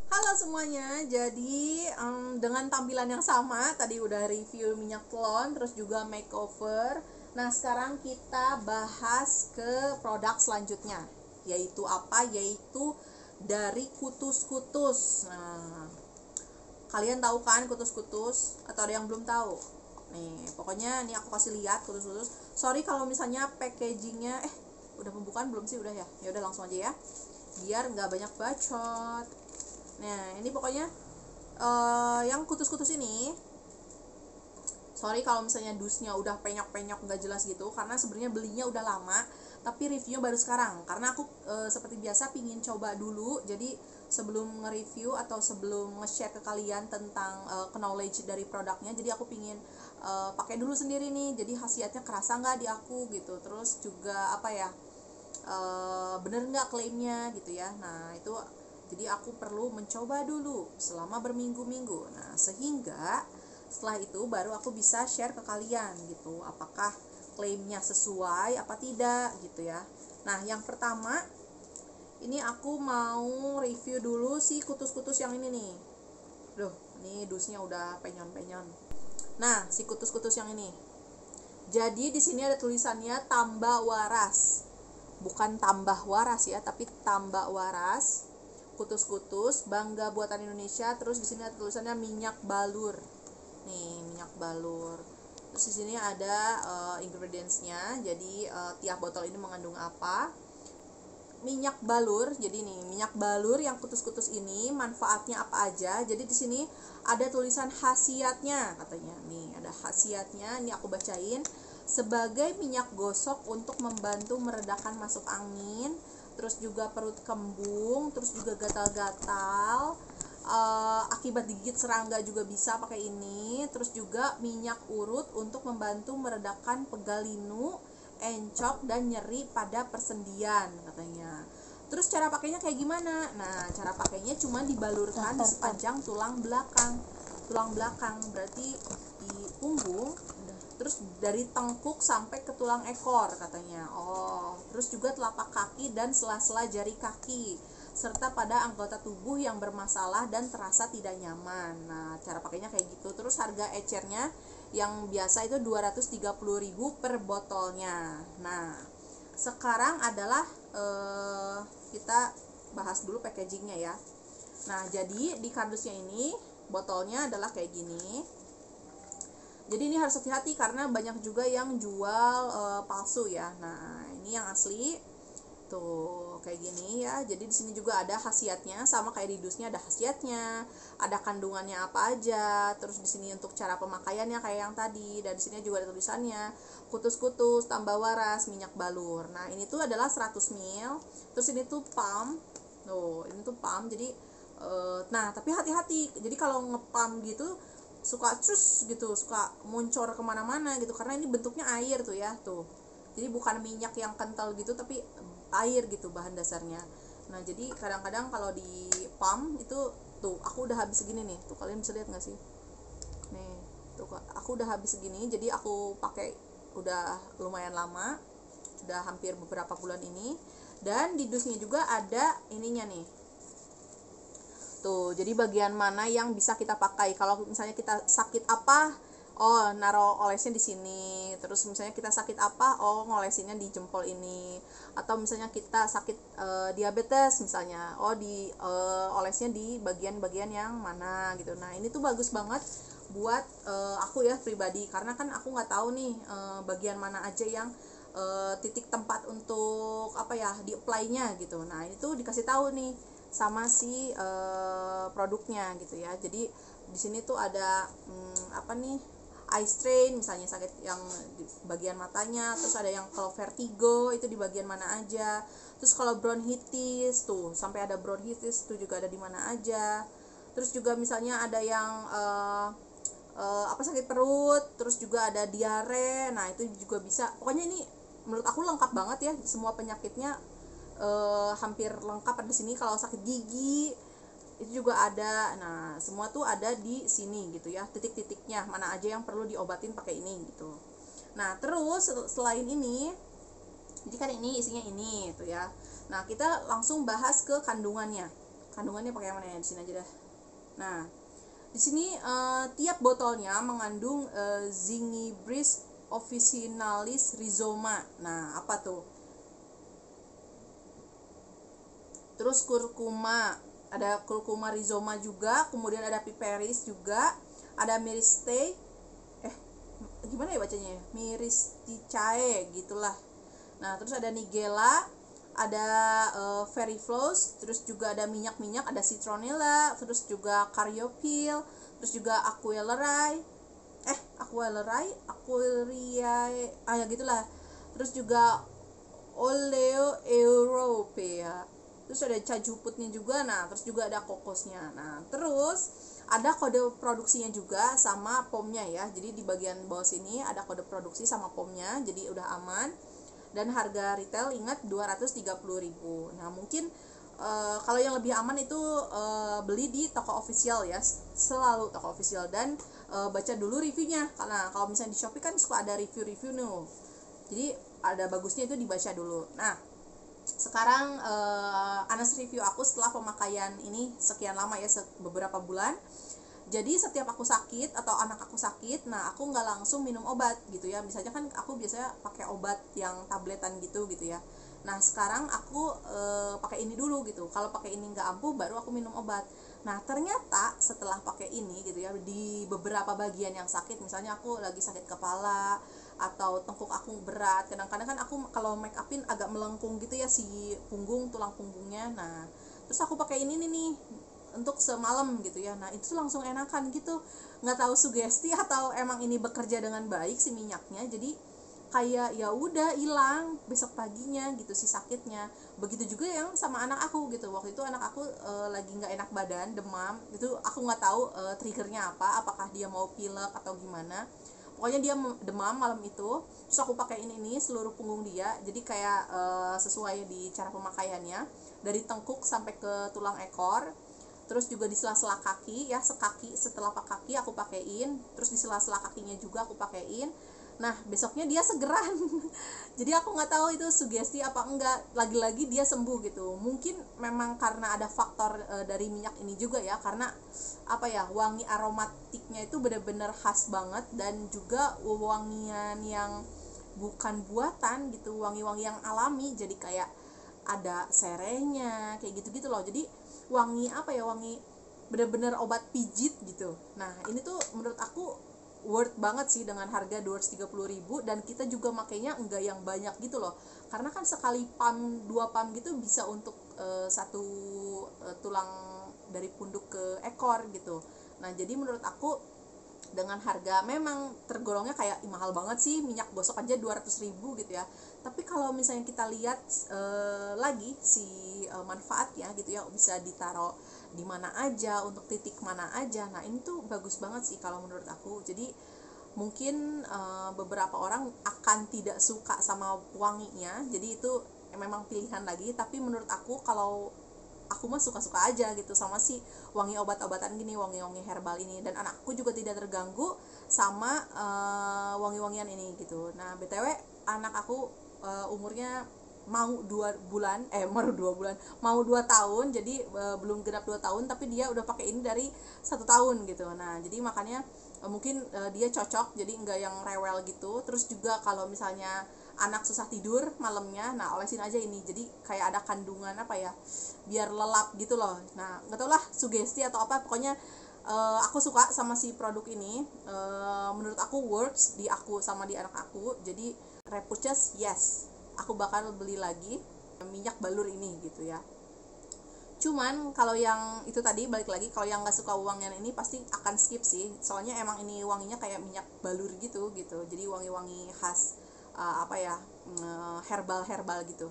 Halo semuanya, jadi dengan tampilan yang sama, tadi udah review minyak telon, terus juga makeover. Nah sekarang kita bahas ke produk selanjutnya, yaitu apa? Yaitu dari kutus-kutus. Nah, kalian tahu kan kutus-kutus? Atau ada yang belum tahu? Nih, pokoknya nih aku kasih lihat kutus-kutus. Sorry kalau misalnya packagingnya, udah pembukaan belum sih? Udah ya? Ya udah langsung aja ya, biar nggak banyak bacot. Nah, ini pokoknya yang kutus-kutus ini, sorry kalau misalnya dusnya udah penyok-penyok nggak jelas gitu, karena sebenarnya belinya udah lama, tapi reviewnya baru sekarang. Karena aku seperti biasa pingin coba dulu, jadi sebelum nge-review atau sebelum nge-share ke kalian tentang knowledge dari produknya, jadi aku pingin pakai dulu sendiri nih, jadi khasiatnya kerasa nggak di aku gitu, terus juga apa ya, bener nggak klaimnya gitu ya. Nah itu jadi aku perlu mencoba dulu selama berminggu-minggu. Nah sehingga setelah itu baru aku bisa share ke kalian gitu, apakah klaimnya sesuai apa tidak gitu ya. Nah yang pertama ini aku mau review dulu si kutus-kutus yang ini nih. Duh, ini dusnya udah penyon-penyon. Nah si kutus-kutus yang ini, jadi di sini ada tulisannya tambah waras, bukan tambah waras ya, tapi tambah waras. Kutus-kutus bangga buatan Indonesia. Terus di sini ada tulisannya minyak balur. Nih, minyak balur. Terus di sini ada ingredientsnya. Jadi tiap botol ini mengandung apa? Minyak balur. Jadi nih, minyak balur yang kutus-kutus ini manfaatnya apa aja? Jadi di sini ada tulisan khasiatnya katanya. Nih, ada khasiatnya. Ini aku bacain. Sebagai minyak gosok untuk membantu meredakan masuk angin, terus juga perut kembung, terus juga gatal-gatal, akibat digigit serangga juga bisa pakai ini. Terus juga minyak urut untuk membantu meredakan pegal linu, encok, dan nyeri pada persendian katanya. Terus cara pakainya kayak gimana? Nah, cara pakainya cuma dibalurkan di sepanjang tulang belakang. Tulang belakang berarti di punggung, terus dari tengkuk sampai ke tulang ekor katanya. Terus juga telapak kaki dan sela-sela jari kaki, serta pada anggota tubuh yang bermasalah dan terasa tidak nyaman. Nah, cara pakainya kayak gitu. Terus harga ecernya yang biasa itu 230.000 per botolnya. Nah, sekarang adalah kita bahas dulu packagingnya ya. Nah, jadi di kardusnya ini botolnya adalah kayak gini. Jadi ini harus hati-hati karena banyak juga yang jual palsu ya. Nah, ini yang asli tuh kayak gini ya. Jadi di sini juga ada khasiatnya, sama kayak di dusnya ada khasiatnya, ada kandungannya apa aja. Terus di sini untuk cara pemakaiannya kayak yang tadi, dan di sini juga ada tulisannya kutus-kutus tambah waras minyak balur. Nah, ini tuh adalah 100 ml. Terus ini tuh pump. Tuh, ini tuh pump. Jadi nah, tapi hati-hati. Jadi kalau ngepump gitu suka cus gitu, suka muncul kemana-mana gitu, karena ini bentuknya air tuh ya tuh. Jadi bukan minyak yang kental gitu, tapi air gitu bahan dasarnya. Nah jadi kadang-kadang kalau di pump itu tuh aku udah habis segini nih, tuh kalian bisa lihat nggak sih? Nih tuh aku udah habis segini, jadi aku pakai udah lumayan lama, udah hampir beberapa bulan ini. Dan di dusnya juga ada ininya nih. Tuh, jadi bagian mana yang bisa kita pakai. Kalau misalnya kita sakit apa, naro olesnya di sini. Terus misalnya kita sakit apa, ngolesinnya di jempol ini. Atau misalnya kita sakit diabetes misalnya, di olesnya di bagian-bagian yang mana gitu. Nah, ini tuh bagus banget buat aku ya pribadi, karena kan aku nggak tahu nih bagian mana aja yang titik tempat untuk apa ya di apply-nya gitu. Nah, ini tuh dikasih tahu nih sama si produknya gitu ya. Jadi di sini tuh ada apa nih, eye strain misalnya sakit yang di bagian matanya, terus ada yang kalau vertigo itu di bagian mana aja, terus kalau bronchitis tuh sampai ada bronchitis tuh juga ada di mana aja, terus juga misalnya ada yang apa sakit perut, terus juga ada diare, nah itu juga bisa. Pokoknya ini menurut aku lengkap banget ya, semua penyakitnya hampir lengkap ada di sini. Kalau sakit gigi itu juga ada. Nah, semua tuh ada di sini gitu ya. Titik-titiknya mana aja yang perlu diobatin pakai ini gitu. Nah, terus selain ini, jadi kan ini isinya ini tuh ya. Nah, kita langsung bahas ke kandungannya. kandungannya pakai yang mana ya, di sini aja dah. Nah, di sini tiap botolnya mengandung Zingibris officinalis rhizoma. Nah, apa tuh? Terus kurkuma, ada kurkuma rhizoma juga, kemudian ada piperis juga, ada myristae, gimana ya bacanya ya? Myristicae gitulah. Nah, terus ada nigella, ada veriflows, terus juga ada minyak-minyak, ada citronella, terus juga caryophyll, terus juga aquilerae, ya gitulah. Terus juga oleo europea. Terus ada cajuputnya juga. Nah, terus juga ada kokosnya. Nah, terus ada kode produksinya juga sama pomnya ya. Jadi di bagian bawah sini ada kode produksi sama pomnya. Jadi udah aman. Dan harga retail ingat 230.000. Nah, mungkin kalau yang lebih aman itu beli di toko official ya. Selalu toko official, dan baca dulu reviewnya. Karena kalau misalnya di Shopee kan suka ada review-review nih. Jadi ada bagusnya itu dibaca dulu. Nah, sekarang Anas review aku setelah pemakaian ini sekian lama ya, beberapa bulan. Jadi setiap aku sakit atau anak aku sakit, nah aku nggak langsung minum obat gitu ya. Misalnya kan aku biasanya pakai obat yang tabletan gitu ya. Nah, sekarang aku pakai ini dulu gitu. Kalau pakai ini nggak ampuh, baru aku minum obat. Nah, ternyata setelah pakai ini gitu ya, di beberapa bagian yang sakit, misalnya aku lagi sakit kepala atau tengkuk aku berat, kadang-kadang kan aku kalau make upin agak melengkung gitu ya si punggung, tulang punggungnya. Nah, terus aku pakai ini nih untuk semalam gitu ya. Nah, itu langsung enakan gitu. Nggak tahu sugesti atau emang ini bekerja dengan baik si minyaknya. Jadi kayak ya udah hilang besok paginya gitu si sakitnya. Begitu juga yang sama anak aku gitu. Waktu itu anak aku lagi nggak enak badan, demam gitu. Aku nggak tahu triggernya apa, apakah dia mau pilek atau gimana. Pokoknya dia demam malam itu. Terus aku pakai ini seluruh punggung dia. Jadi kayak sesuai di cara pemakaiannya, dari tengkuk sampai ke tulang ekor. Terus juga di sela-sela kaki ya, sekaki setelapak kaki aku pakein, terus di sela-sela kakinya juga aku pakein. Nah, besoknya dia segeran. Jadi aku nggak tahu itu sugesti apa enggak, lagi-lagi dia sembuh gitu. Mungkin memang karena ada faktor dari minyak ini juga ya, karena apa ya, wangi aromatiknya itu benar-benar khas banget, dan juga wangian yang bukan buatan gitu, wangi-wangi yang alami. Jadi kayak ada serenya kayak gitu-gitu loh. Jadi wangi apa ya, wangi bener-bener obat pijit gitu. Nah, ini tuh menurut aku worth banget sih dengan harga 230.000, dan kita juga makainya enggak yang banyak gitu loh. Karena kan sekali pump, 2 pump gitu bisa untuk satu tulang dari punduk ke ekor gitu. Nah, jadi menurut aku dengan harga memang tergolongnya kayak mahal banget sih, minyak gosok aja 200.000 gitu ya. Tapi kalau misalnya kita lihat lagi si manfaatnya gitu ya, bisa ditaruh di mana aja, untuk titik mana aja. Nah, ini tuh bagus banget sih kalau menurut aku. Jadi mungkin beberapa orang akan tidak suka sama wanginya, jadi itu memang pilihan lagi. Tapi menurut aku, kalau aku mah suka-suka aja gitu sama si wangi obat-obatan gini, wangi-wangi herbal ini, dan anakku juga tidak terganggu sama wangi-wangian ini gitu. Nah, BTW anak aku umurnya mau 2 bulan, mau 2 tahun, jadi belum genap 2 tahun, tapi dia udah pakai ini dari 1 tahun gitu. Nah, jadi makanya mungkin dia cocok, jadi enggak yang rewel gitu. Terus juga kalau misalnya anak susah tidur malamnya, nah olesin aja ini, jadi kayak ada kandungan apa ya, biar lelap gitu loh. Nah, nggak tau lah sugesti atau apa, pokoknya aku suka sama si produk ini. Menurut aku works di aku sama di anak aku, jadi repurchase yes, aku bakal beli lagi minyak balur ini gitu ya. Cuman kalau yang itu tadi, balik lagi, kalau yang nggak suka wangian ini pasti akan skip sih, soalnya emang ini wanginya kayak minyak balur gitu. Jadi wangi-wangi khas herbal gitu.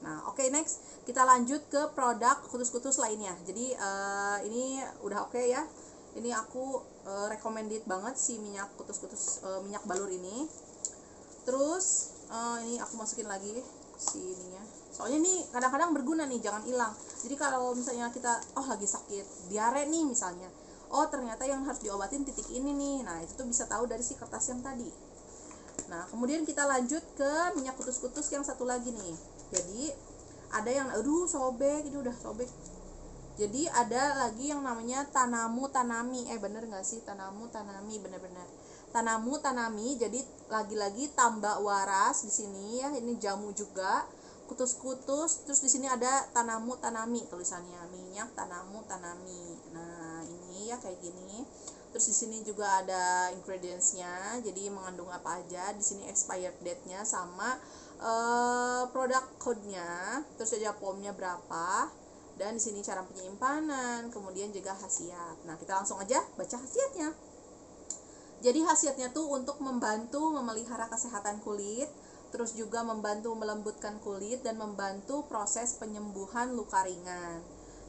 Nah, oke, next kita lanjut ke produk kutus-kutus lainnya. Jadi ini udah oke ya. Ini aku recommended banget si minyak kutus-kutus, minyak balur ini. Terus ini aku masukin lagi si ininya. Soalnya ini kadang-kadang berguna nih, jangan hilang. Jadi kalau misalnya kita lagi sakit diare nih misalnya, ternyata yang harus diobatin titik ini nih. Nah, itu tuh bisa tahu dari si kertas yang tadi. Nah, kemudian kita lanjut ke minyak kutus-kutus yang satu lagi nih. Jadi ada yang sobek, ini udah sobek. Jadi ada lagi yang namanya tanamu tanami, bener nggak sih, tanamu tanami, bener-bener tanamu tanami. Jadi lagi-lagi tambak waras di sini ya, ini jamu juga, kutus-kutus. Terus di sini ada tanamu tanami tulisannya, minyak tanamu tanami. Nah ini ya kayak gini. Terus di sini juga ada ingredientsnya, jadi mengandung apa aja. Di sini expired date-nya sama product code-nya, terus aja POM-nya berapa, dan di sini cara penyimpanan, kemudian juga khasiat. Nah, kita langsung aja baca khasiatnya. Jadi khasiatnya tuh untuk membantu memelihara kesehatan kulit, terus juga membantu melembutkan kulit dan membantu proses penyembuhan luka ringan.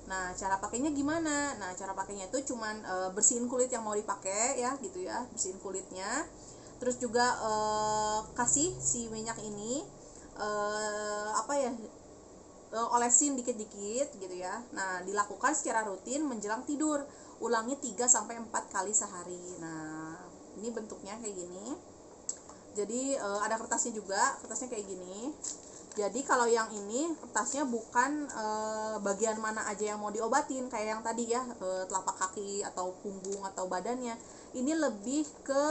Nah, cara pakainya gimana? Nah, cara pakainya itu cuman bersihin kulit yang mau dipakai ya, gitu ya, bersihin kulitnya. Terus juga kasih si minyak ini olesin dikit-dikit gitu ya. Nah, dilakukan secara rutin menjelang tidur. Ulangi 3 sampai 4 kali sehari. Nah, ini bentuknya kayak gini. Jadi ada kertasnya juga, kertasnya kayak gini. Jadi kalau yang ini kertasnya bukan bagian mana aja yang mau diobatin kayak yang tadi ya, telapak kaki atau punggung atau badannya. Ini lebih ke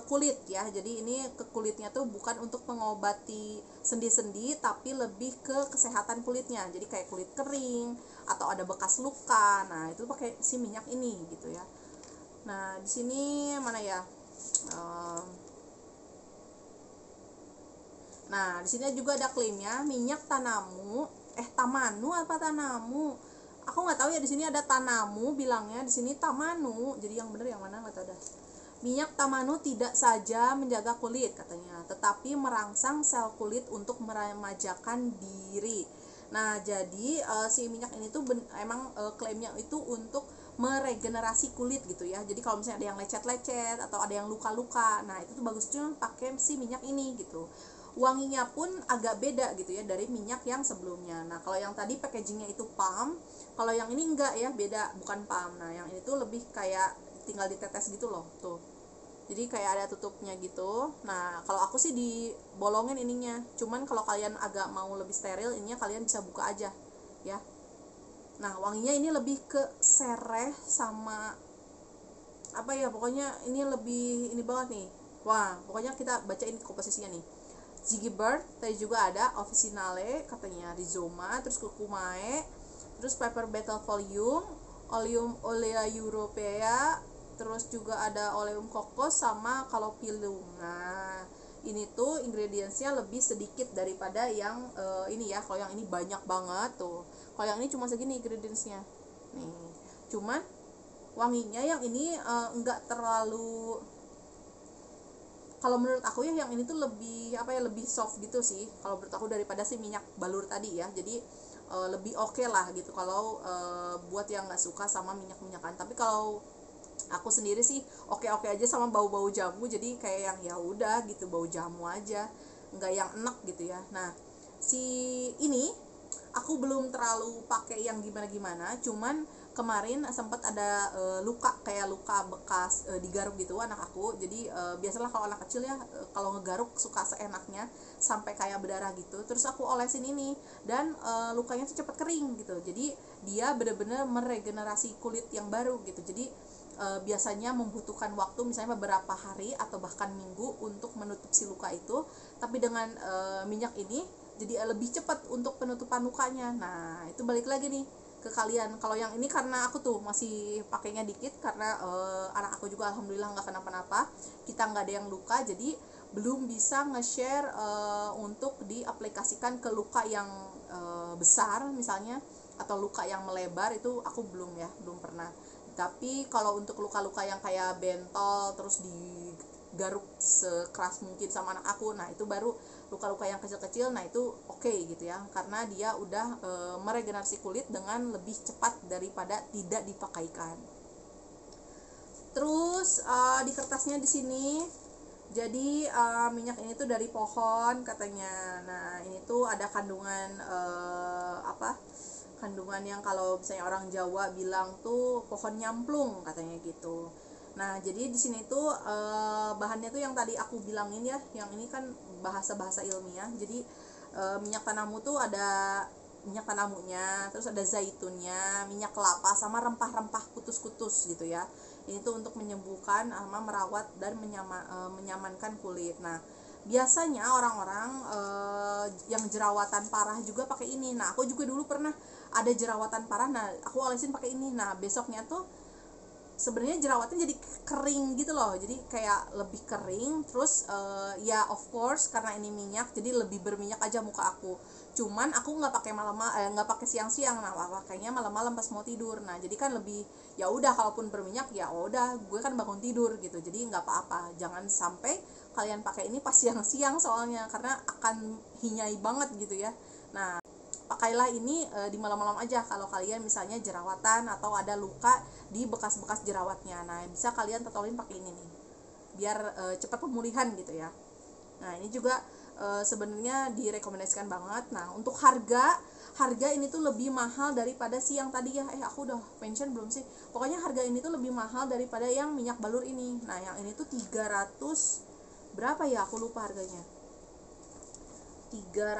kulit ya. Jadi ini ke kulitnya tuh bukan untuk mengobati sendi-sendi, tapi lebih ke kesehatan kulitnya. Jadi kayak kulit kering atau ada bekas luka. Nah, itu pakai si minyak ini gitu ya. Nah, di sini mana ya? Nah, di sini juga ada klaimnya minyak tanamu, tamanu apa tanamu? Aku nggak tahu ya, di sini ada tanamu bilangnya, di sini tamanu. Jadi yang bener yang mana nggak tahu dah. Minyak tamanu tidak saja menjaga kulit katanya, tetapi merangsang sel kulit untuk meremajakan diri. Nah, jadi si minyak ini tuh emang klaimnya itu untuk meregenerasi kulit gitu ya. Jadi kalau misalnya ada yang lecet-lecet atau ada yang luka-luka, nah itu tuh bagusnya pakai si minyak ini gitu. Wanginya pun agak beda gitu ya dari minyak yang sebelumnya. Nah, kalau yang tadi packagingnya itu palm, kalau yang ini enggak ya, beda, bukan palm. Nah, yang ini tuh lebih kayak tinggal ditetes gitu loh, tuh. Jadi kayak ada tutupnya gitu. Nah, kalau aku sih dibolongin ininya. Cuman kalau kalian agak mau lebih steril, ininya kalian bisa buka aja, ya. Nah, wanginya ini lebih ke sereh sama apa ya, pokoknya ini lebih ini banget nih. Wah, pokoknya kita bacain komposisinya nih. Ziggy Bird, tadi juga ada Officinale, katanya Rhizoma, terus Curcumae, terus Pepper Betel Folium, Oleum Olea Europea, terus juga ada Oleum Kokos sama Calophyllum. Nah, ini tuh ingredientsnya lebih sedikit daripada yang ini ya. Kalau yang ini banyak banget tuh. Kalau yang ini cuma segini ingredientsnya. Nih, cuman wanginya yang ini enggak terlalu, kalau menurut aku ya yang ini tuh lebih apa ya, lebih soft gitu sih kalau menurut aku daripada si minyak balur tadi ya. Jadi lebih oke lah gitu kalau buat yang nggak suka sama minyak-minyakan. Tapi kalau aku sendiri sih oke-oke aja sama bau-bau jamu, jadi kayak yang ya udah gitu, bau jamu aja, nggak yang enak gitu ya. Nah, si ini aku belum terlalu pakai yang gimana-gimana, cuman kemarin sempat ada luka, kayak luka bekas digaruk gitu anak aku. Jadi biasalah kalau anak kecil ya, kalau ngegaruk suka seenaknya sampai kayak berdarah gitu. Terus aku olesin ini dan lukanya tuh cepat kering gitu. Jadi dia benar-benar meregenerasi kulit yang baru gitu. Jadi biasanya membutuhkan waktu misalnya beberapa hari atau bahkan minggu untuk menutup si luka itu. Tapi dengan minyak ini jadi lebih cepat untuk penutupan lukanya. Nah, itu balik lagi nih ke kalian. Kalau yang ini karena aku tuh masih pakainya dikit karena anak aku juga alhamdulillah nggak kenapa-napa, kita nggak ada yang luka, jadi belum bisa nge-share untuk diaplikasikan ke luka yang besar misalnya, atau luka yang melebar, itu aku belum pernah. Tapi kalau untuk luka-luka yang kayak bentol terus digaruk sekeras mungkin sama anak aku, nah itu baru luka-luka yang kecil-kecil. Nah itu oke gitu ya, karena dia udah meregenerasi kulit dengan lebih cepat daripada tidak dipakaikan. Terus di kertasnya di sini, jadi minyak ini tuh dari pohon katanya. Nah ini tuh ada kandungan kandungan yang kalau misalnya orang Jawa bilang tuh pohon nyamplung katanya gitu. Nah, jadi di sini tuh bahannya tuh yang tadi aku bilangin ya, yang ini kan bahasa-bahasa ilmiah. Jadi minyak tanamu tuh ada minyak tanamunya, terus ada zaitunnya, minyak kelapa, sama rempah-rempah kutus-kutus gitu ya. Ini tuh untuk menyembuhkan sama merawat dan menyamankan kulit. Nah, biasanya orang-orang yang jerawatan parah juga pakai ini. Nah, aku juga dulu pernah ada jerawatan parah. Nah, aku olesin pakai ini. Nah, besoknya tuh sebenarnya jerawatnya jadi kering gitu loh, jadi kayak lebih kering. Terus ya of course karena ini minyak jadi lebih berminyak aja muka aku. Cuman aku nggak pakai nggak pakai siang-siang. Nah, pakainya malam-malam pas mau tidur. Nah, jadi kan lebih, ya udah kalaupun berminyak ya udah gue kan bangun tidur gitu, jadi nggak apa-apa. Jangan sampai kalian pakai ini pas siang-siang soalnya, karena akan hinyai banget gitu ya. Nah, pakailah ini di malam-malam aja kalau kalian misalnya jerawatan atau ada luka di bekas-bekas jerawatnya. Nah, bisa kalian totolin pakai ini nih, biar cepat pemulihan gitu ya. Nah, ini juga sebenarnya direkomendasikan banget. Nah, untuk harga ini tuh lebih mahal daripada si yang tadi ya. Aku udah mention belum sih? Pokoknya harga ini tuh lebih mahal daripada yang minyak balur ini. Nah, yang ini tuh 300 berapa ya? Aku lupa harganya. 325.000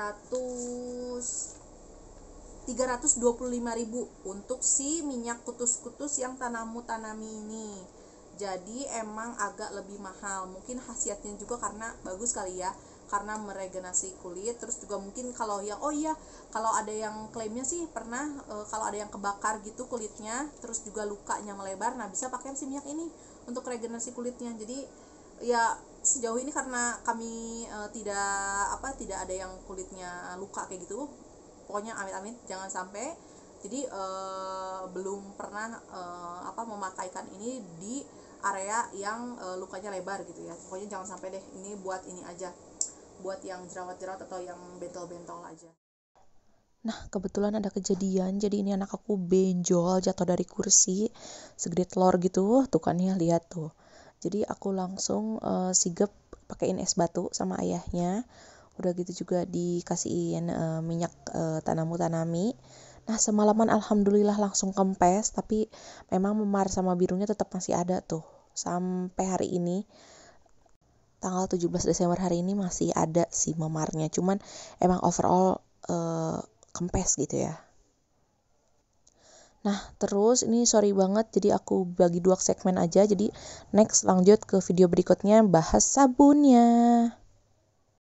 untuk si minyak kutus-kutus yang tanami ini. Jadi emang agak lebih mahal. Mungkin khasiatnya juga karena bagus kali ya, karena meregenerasi kulit. Terus juga mungkin kalau yang kalau ada yang klaimnya sih pernah kalau ada yang kebakar gitu kulitnya, terus juga lukanya melebar, nah bisa pakai si minyak ini untuk regenerasi kulitnya. Jadi ya sejauh ini karena kami tidak ada yang kulitnya luka kayak gitu, pokoknya amit-amit jangan sampai. Jadi belum pernah memakaikan ini di area yang lukanya lebar gitu ya. Pokoknya jangan sampai deh, ini buat ini aja, buat yang jerawat-jerawat atau yang bentol-bentol aja. Nah, kebetulan ada kejadian, jadi ini anak aku benjol jatuh dari kursi segede telur gitu, tuh kan ya, lihat tuh. Jadi aku langsung sigep pakein es batu sama ayahnya. Udah gitu juga dikasihin minyak tanami. Nah, semalaman alhamdulillah langsung kempes, tapi memang memar sama birunya tetap masih ada tuh. Sampai hari ini, tanggal 17 Desember hari ini masih ada sih memarnya. Cuman emang overall kempes gitu ya. Nah, terus ini sorry banget, jadi aku bagi 2 segmen aja. Jadi next lanjut ke video berikutnya bahas sabunnya.